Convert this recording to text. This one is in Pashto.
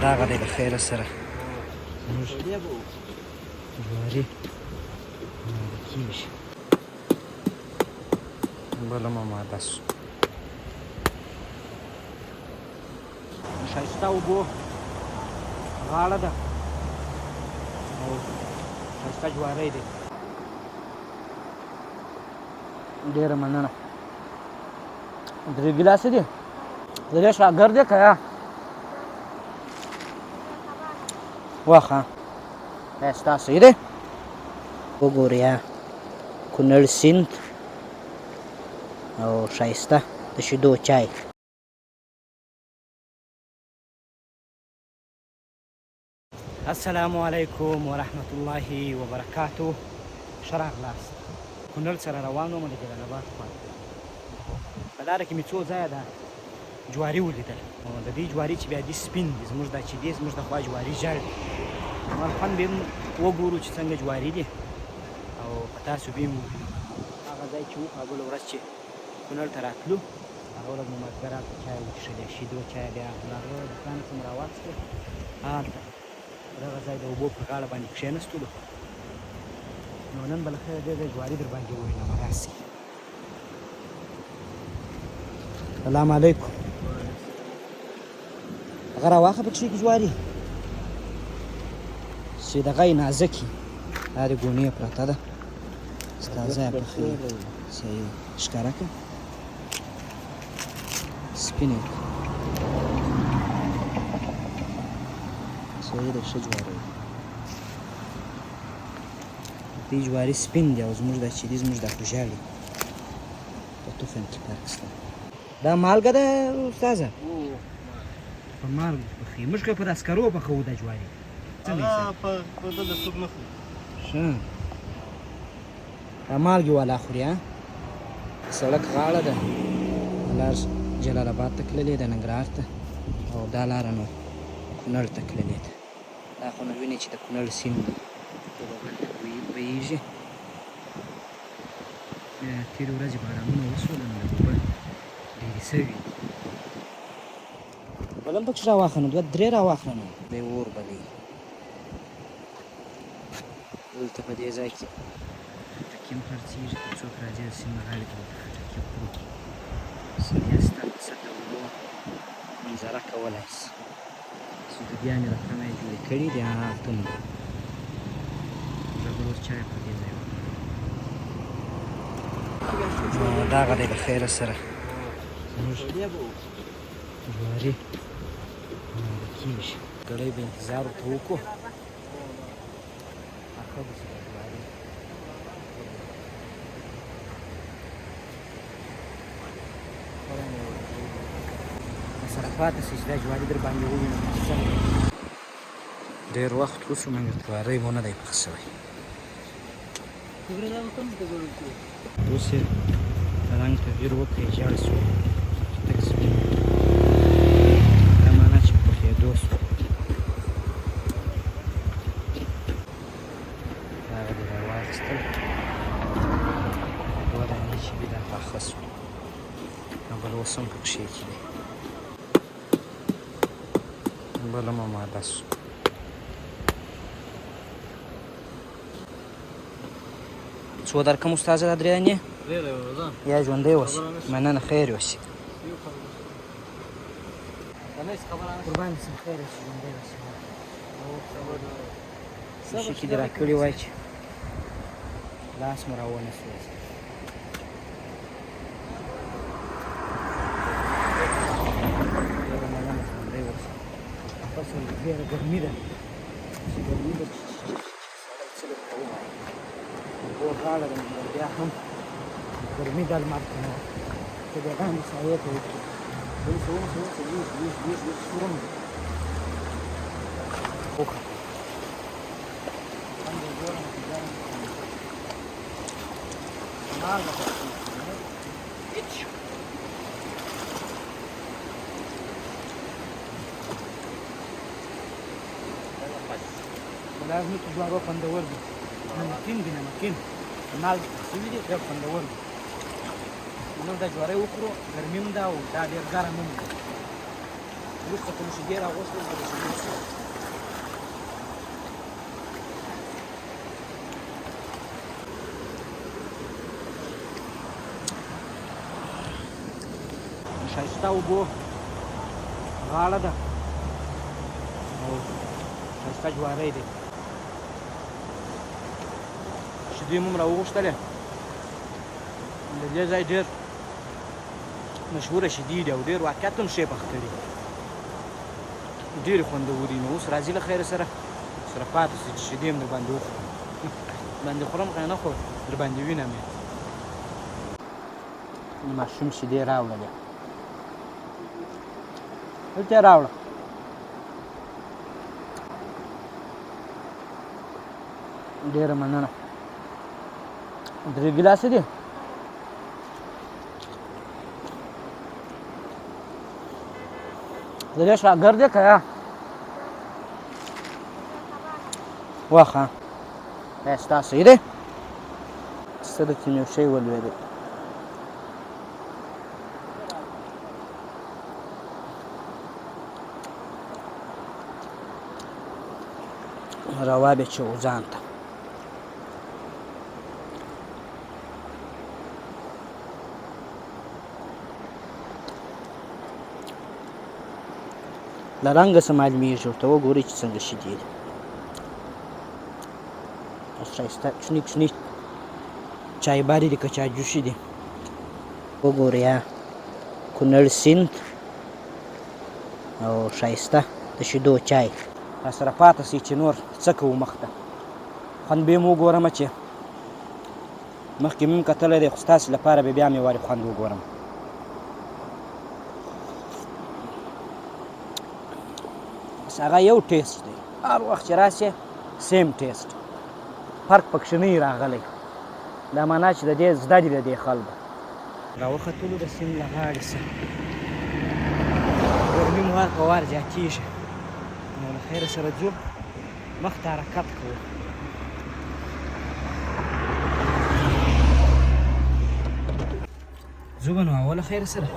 دغه دی د خیره سره زموږ جواري ماده کېږي بله ماده سو ښایسته اوبو غاړه ده او ښایسته جواری دی ډېره مننه 3 ګیلاسه دي د دې شاګرد دی که یا واخه ستا صحیح دی وګورې کونړ سیند او ښایسته د شیدو چای السلام علیکم ورحمت الله وبرکاتو ښه راغلاست کونړ سره روان وم د جلال آباد خوا په لاره کې مې څو ځایه د جواري ولیدل او د دې جواري چې بیا دي سپین دي زموږ دا چې دي زموږ د خوا جواري ژړ دي نو خوند به هم وګورو چې څنګه جواري دي او په تاسو به هم هغه ځای چې وو بله ورځ چې کونړ ته راتلو هغه ورځ مو مازدیګر هلته چای وڅښلې شیدو چای بیا هغه دوکان څخه مو راواخیستو هلته دغه ځای د اوبو په غاړه باندې کښېنستلو نو نن به له خیره دې ځای جواري در باندې ووینم راسئ سلام علیکم هغه راواخه پکښې کې جواري چې دغه یې نازکي دا د ګونې پرته ده ستا ځای پخې صحیح ښکاره کړه سپینې صحیح ده ښه جواری دې جواري سپین دی او زموږ دا چې دي زموږ دا خو ژاړي په تخم کې فرق شته دا مالګه ده استاذه په مالګه پخې موږ که په دا سکرو پخوو دا جواري څنګه په دغه څوک نه خوري ښه دا مالګې والا خوري سړک غاړه ده لار جلال آباد ته تللې ده ننګرهار ته او دا لاره نو کونړ ته تللې ده دا خو نو وینې چې د کونړ سیند په بغل کې بهیږي تېرې ورځې بارانونه وسول نو د اوبه ډېرې سوي بل هم پکښې راواخله نو 2-3 راواخله نو بیا اور بلېږي دلته په دې ځای کې خټکي هم خرڅېږي که څوک راځي د سیند غاړې ته ورته خټکي خورو ښایسته سطح اوبو منظره کولی شي سودیانې رقمه یې جوړې کړي دي هلته هم زه به اوس چای په دې ځای وکړم دغه دی د خیره سره زموږ جواري ماده کېږي ګړی به انتظار ورته وکړو ښه ده چې دا جواري سره پاتې شي چې دا جواري در باندې ووینم څنګه ډېر وخت وشو مګر جواری مو نه دی پخ شوی اوس یې رنګ تغییر وکړی ژیړ شو تک سپین دا معنا چې په پخېدو شو هغه دې راواخیستل دوه دانې چې وي دا پاخه شو بل اوس هم پکښې کې دی بله هم ماده شو څو درکړم استاذه دا 3 دانې یا ژوندی اوسې مننه خیر اوسې قربان شم خیر اوسې ژوندی اوسې شي کې دې راکړي وای چې لاس مو راونه سوځي فصل ډېره ګرمي ده چې ګرمي ده سړی څه درته ووایي اوبو غاړه ده مګر بیا هم ګرمي ده لمر ته نه چې بیا باندې سایې ته وکړي بل څه ونیسه ویش سورم دی وکړه خوند یې ګورم چې ګرم مالګه پکې هېڅ لازم ته جوارو خوندور دي نمکین دي نمکین مالګې شوي دي ډېر خوندور دي نو دا جواری وخورو ګرمي هم ده او دا ډېر ګرم هم ده وروسته که مو شیدې راغوښتل نو د شیدو څښم. ښایسته اوبو غاړه ده او ښایسته جواری دی. شیدې مو هم راوغوښتلې. د دې ځای ډېر مشهوره شیدې دي او ډېر واقعیت هم ښې پخ کړي، ډېرې خوندورې. نو اوس راځي له خیره سره پاتې سي چې شیدې هم در باندې وخورم. باندې خورم که نه خو در باندې وینم یې. ماشوم شیدې راوړلې، دلته یې راوړه. ډېره مننه. 3 ګیلاسه دي. د دې شاګرد دی که یا واخه دا ستا صحیح دی. څه درته مې یو شی ولوېدی. روا به چې ځان ته له رنګه څه معلومېږي. ورته وګورئ چې څنګه شیدې دي. ښایسته کوچني کوچني چایبارې دي که چاجوشي دي. وګورئ کونړ سیند او ښایسته د شیدو چای. راسره پاته سئ چې نور څه کوو مخته. خوند به یې م وګورم چې مخکې مې هم کتلی دی، خو ستاسې لپاره به بیا مې وارې خوند وګورم. بس هغه یو ټیسټ دی. هر وخت چې راسې سیم ټیسټ، فرق پکښې نه وي راغلی. دا معنا چې د دې زده دي د دې خلکو. راوختلو د سیند له غاړې څخه ګرمي مو وار په وار زیاتېږي. نو له خیره سره ځو، مخته حرکت کوو. ځو به نو اوله خیره سره